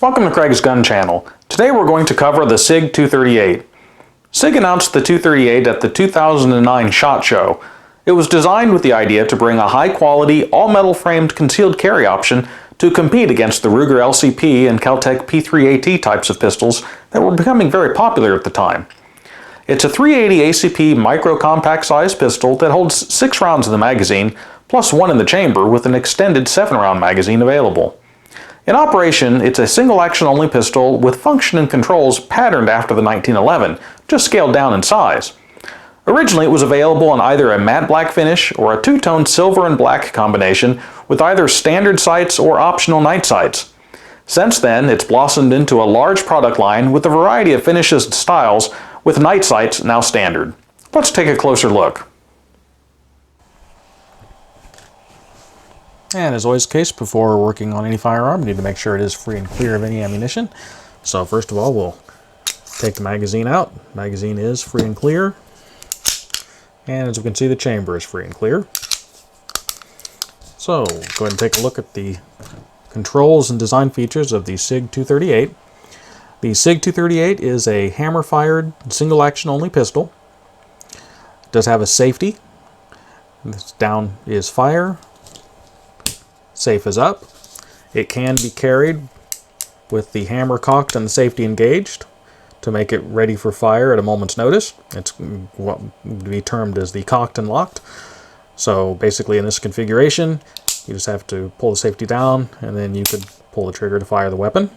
Welcome to Craig's Gun Channel. Today we're going to cover the SIG 238. SIG announced the 238 at the 2009 SHOT Show. It was designed with the idea to bring a high-quality, all-metal framed concealed carry option to compete against the Ruger LCP and Kel-Tec P3AT types of pistols that were becoming very popular at the time. It's a 380 ACP micro-compact size pistol that holds 6 rounds in the magazine, plus 1 in the chamber with an extended 7-round magazine available. In operation, it's a single-action only pistol with function and controls patterned after the 1911, just scaled down in size. Originally, it was available in either a matte black finish or a two-tone silver and black combination with either standard sights or optional night sights. Since then, it's blossomed into a large product line with a variety of finishes and styles, with night sights now standard. Let's take a closer look. And as always the case, before working on any firearm, we need to make sure it is free and clear of any ammunition. So first of all, we'll take the magazine out. Magazine is free and clear. And as we can see, the chamber is free and clear. So go ahead and take a look at the controls and design features of the SIG 238. The SIG 238 is a hammer-fired, single-action only pistol. It does have a safety. This down is fire. Safe is up. It can be carried with the hammer cocked and the safety engaged to make it ready for fire at a moment's notice. It's what would be termed as the cocked and locked. So basically in this configuration, you just have to pull the safety down and then you could pull the trigger to fire the weapon.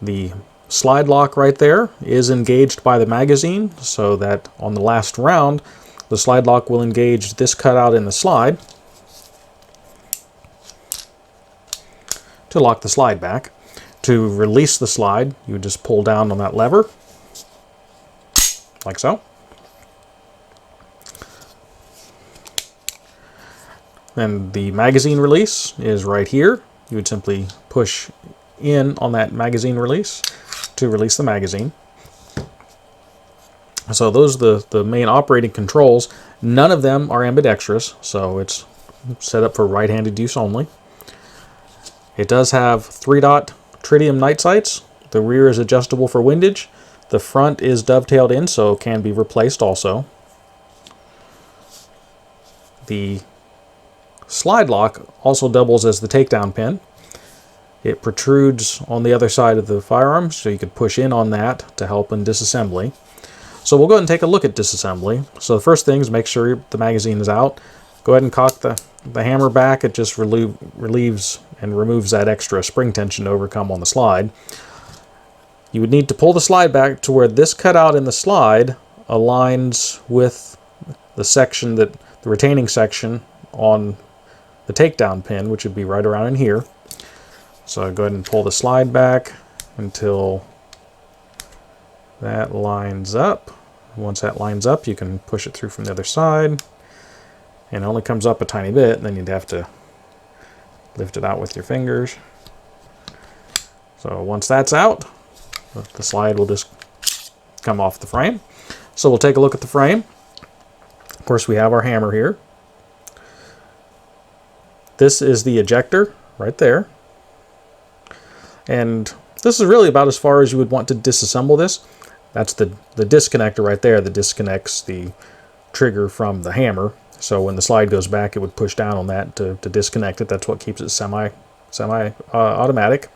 The slide lock right there is engaged by the magazine so that on the last round, the slide lock will engage this cutout in the slide to lock the slide back. To release the slide, you would just pull down on that lever, like so. And the magazine release is right here. You would simply push in on that magazine release to release the magazine. So those are the main operating controls. None of them are ambidextrous, so it's set up for right-handed use only. It does have 3-dot tritium night sights. The rear is adjustable for windage. The front is dovetailed in, so it can be replaced also. The slide lock also doubles as the takedown pin. It protrudes on the other side of the firearm, so you could push in on that to help in disassembly. So we'll go ahead and take a look at disassembly. So the first thing is make sure the magazine is out. Go ahead and cock the hammer back. It just relieves and removes that extra spring tension to overcome on the slide. You would need to pull the slide back to where this cutout in the slide aligns with the section the retaining section on the takedown pin, which would be right around in here. So go ahead and pull the slide back until that lines up. Once that lines up, you can push it through from the other side. And it only comes up a tiny bit, and then you'd have to lift it out with your fingers. So once that's out, the slide will just come off the frame. So we'll take a look at the frame. Of course, we have our hammer here. This is the ejector right there. And this is really about as far as you would want to disassemble this. That's the disconnector right there that disconnects the trigger from the hammer. So when the slide goes back, it would push down on that to disconnect it. That's what keeps it semi-automatic.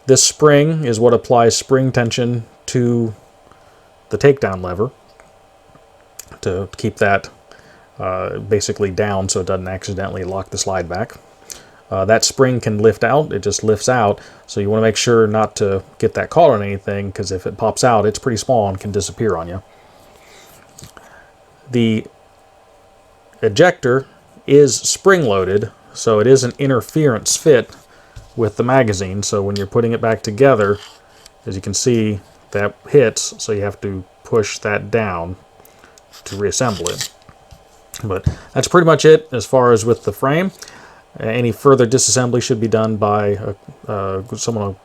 This spring is what applies spring tension to the takedown lever to keep that basically down so it doesn't accidentally lock the slide back. That spring can lift out. It just lifts out. So you want to make sure not to get that caught on anything, because if it pops out, it's pretty small and can disappear on you. The ejector is spring-loaded, so it is an interference fit with the magazine. So when you're putting it back together, as you can see, that hits, so you have to push that down to reassemble it. But that's pretty much it as far as with the frame. Any further disassembly should be done by a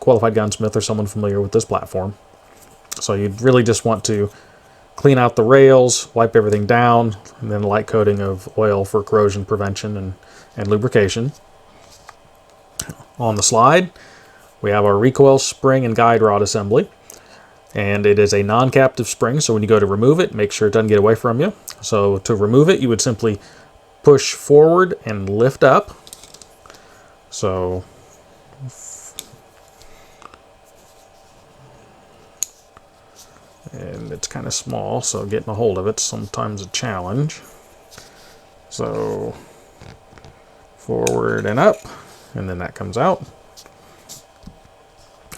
qualified gunsmith or someone familiar with this platform. So you'd really just want to clean out the rails, wipe everything down, and then a light coating of oil for corrosion prevention and lubrication. on the slide, we have our recoil spring and guide rod assembly. And it is a non-captive spring, so when you go to remove it, make sure it doesn't get away from you. So to remove it, you would simply push forward and lift up. So and it's kind of small, so getting a hold of it's sometimes a challenge. So forward and up, and then that comes out.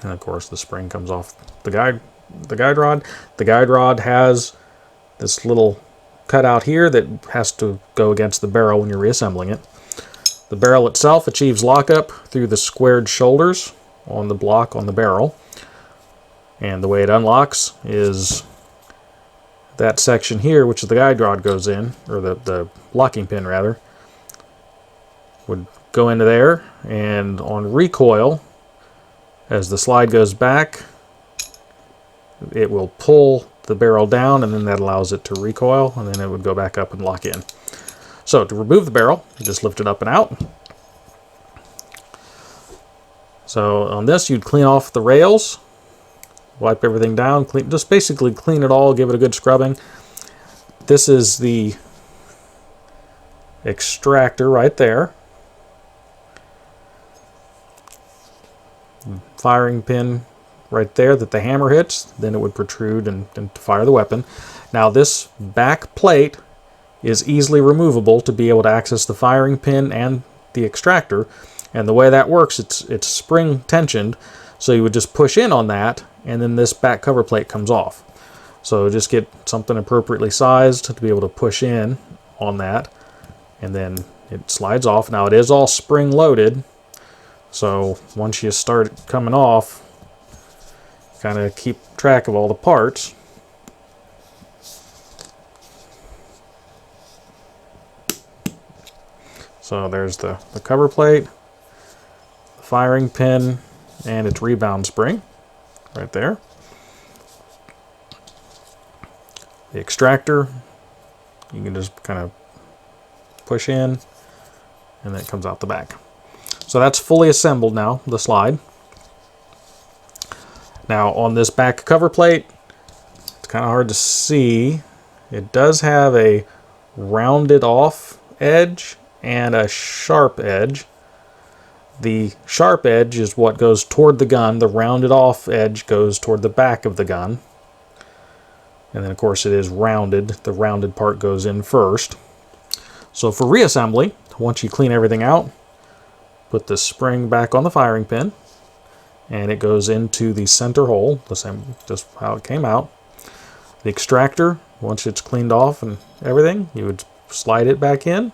And of course the spring comes off the guide rod. The guide rod has this little cutout here that has to go against the barrel when you're reassembling it. The barrel itself achieves lockup through the squared shoulders on the block on the barrel. And the way it unlocks is that section here, which is the guide rod goes in, or the locking pin rather, would go into there, and on recoil, as the slide goes back, it will pull the barrel down, and then that allows it to recoil, and then it would go back up and lock in. So to remove the barrel, you just lift it up and out. So on this, you'd clean off the rails, wipe everything down, just basically clean it all, give it a good scrubbing. This is the extractor right there. Firing pin right there that the hammer hits, then it would protrude and fire the weapon. Now this back plate is easily removable to be able to access the firing pin and the extractor, and the way that works, it's spring tensioned, so you would just push in on that, and then this back cover plate comes off. So just get something appropriately sized to be able to push in on that, and then it slides off. Now it is all spring loaded, so once you start it coming off, kind of keep track of all the parts. So there's the cover plate, the firing pin, and its rebound spring right there. The extractor, you can just kind of push in, and then it comes out the back. So that's fully assembled now, the slide. Now on this back cover plate, it's kind of hard to see. It does have a rounded off edge and a sharp edge. The sharp edge is what goes toward the gun. The rounded off edge goes toward the back of the gun. And then of course it is rounded. The rounded part goes in first. So for reassembly, once you clean everything out, put the spring back on the firing pin, and it goes into the center hole, the same, just how it came out. The extractor, once it's cleaned off and everything, you would slide it back in.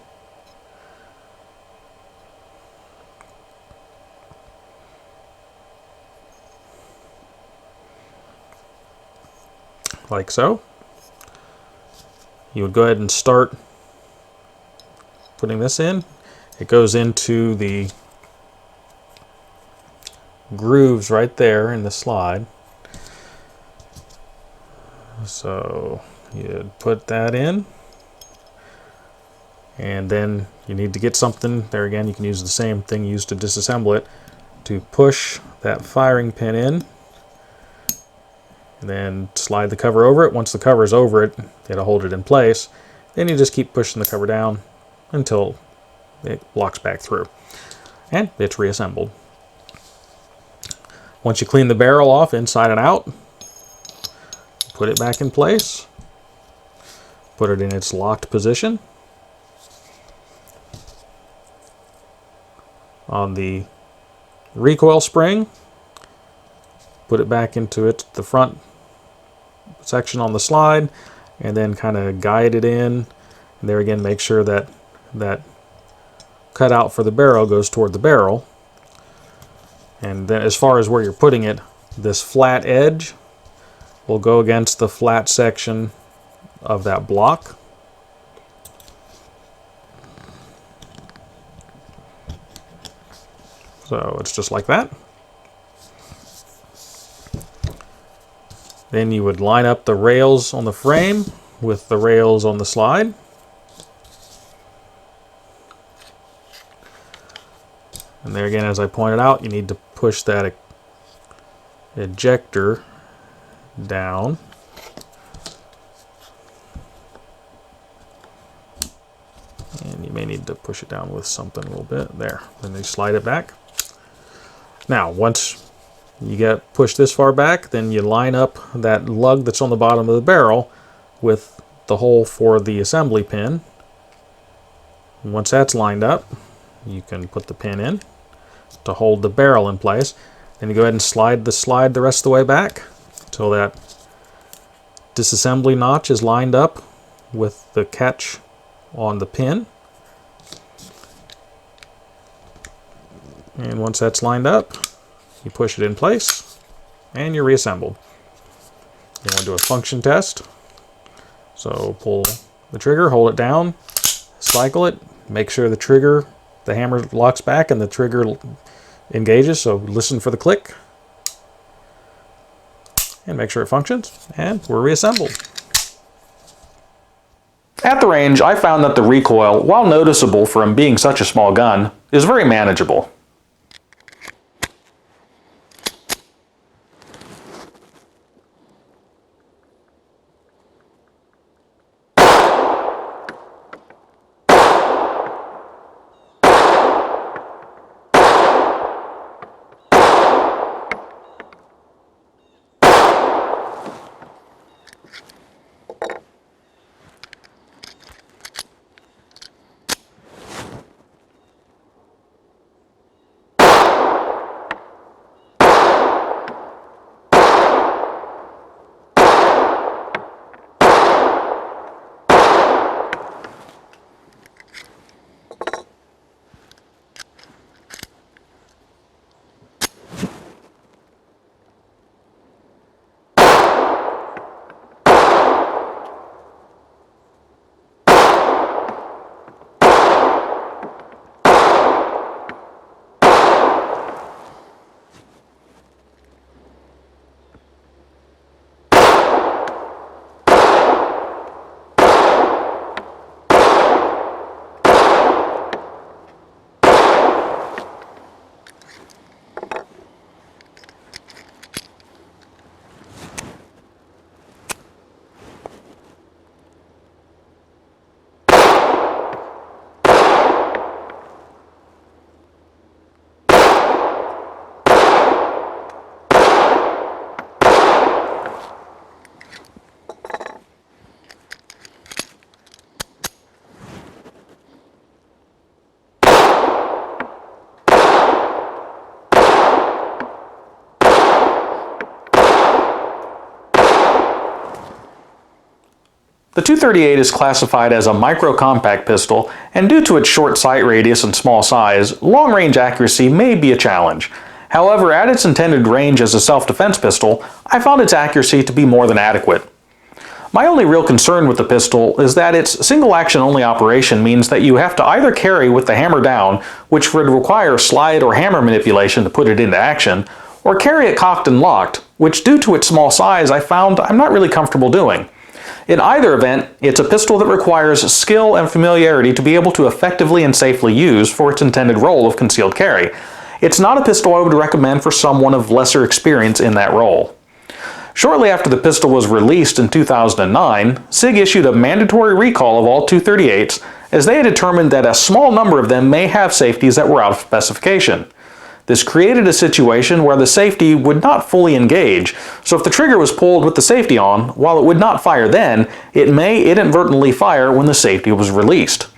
Like so. You would go ahead and start putting this in. It goes into the grooves right there in the slide. So you'd put that in, and then you need to get something there again. You can use the same thing used to disassemble it to push that firing pin in, and then slide the cover over it. Once the cover is over it, it'll hold it in place. Then you just keep pushing the cover down until it locks back through, and it's reassembled. Once you clean the barrel off inside and out, put it back in place, put it in its locked position. On the recoil spring, put it back into the front section on the slide, and then kind of guide it in. And there again, make sure that that cutout for the barrel goes toward the barrel. And then as far as where you're putting it, this flat edge will go against the flat section of that block. So it's just like that. Then you would line up the rails on the frame with the rails on the slide. And there again, as I pointed out, you need to push that ejector down. And you may need to push it down with something a little bit. There. Then you slide it back. Now, once you get pushed this far back, then you line up that lug that's on the bottom of the barrel with the hole for the assembly pin. And once that's lined up, you can put the pin in to hold the barrel in place. Then you go ahead and slide the rest of the way back until that disassembly notch is lined up with the catch on the pin. And once that's lined up, you push it in place and you're reassembled. You want to do a function test. So pull the trigger, hold it down, cycle it, make sure the hammer locks back and the trigger engages, so listen for the click and make sure it functions, and we're reassembled. At the range, I found that the recoil, while noticeable from being such a small gun, is very manageable. The 238 is classified as a micro-compact pistol, and due to its short sight radius and small size, long-range accuracy may be a challenge. However, at its intended range as a self-defense pistol, I found its accuracy to be more than adequate. My only real concern with the pistol is that its single-action only operation means that you have to either carry with the hammer down, which would require slide or hammer manipulation to put it into action, or carry it cocked and locked, which due to its small size I found I'm not really comfortable doing. In either event, it's a pistol that requires skill and familiarity to be able to effectively and safely use for its intended role of concealed carry. It's not a pistol I would recommend for someone of lesser experience in that role. Shortly after the pistol was released in 2009, SIG issued a mandatory recall of all 238s as they had determined that a small number of them may have safeties that were out of specification. This created a situation where the safety would not fully engage, so if the trigger was pulled with the safety on, while it would not fire then, it may inadvertently fire when the safety was released.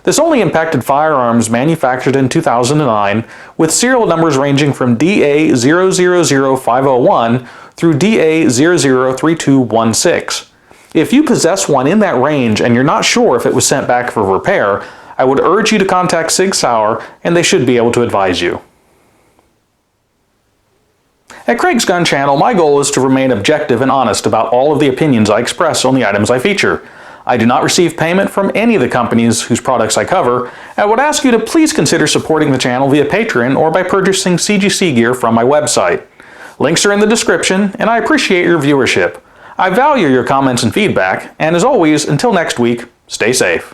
This only impacted firearms manufactured in 2009 with serial numbers ranging from DA000501 through DA003216. If you possess one in that range and you're not sure if it was sent back for repair, I would urge you to contact Sig Sauer and they should be able to advise you. At Craig's Gun Channel, my goal is to remain objective and honest about all of the opinions I express on the items I feature. I do not receive payment from any of the companies whose products I cover, and I would ask you to please consider supporting the channel via Patreon or by purchasing CGC gear from my website. Links are in the description, and I appreciate your viewership. I value your comments and feedback, and as always, until next week, stay safe.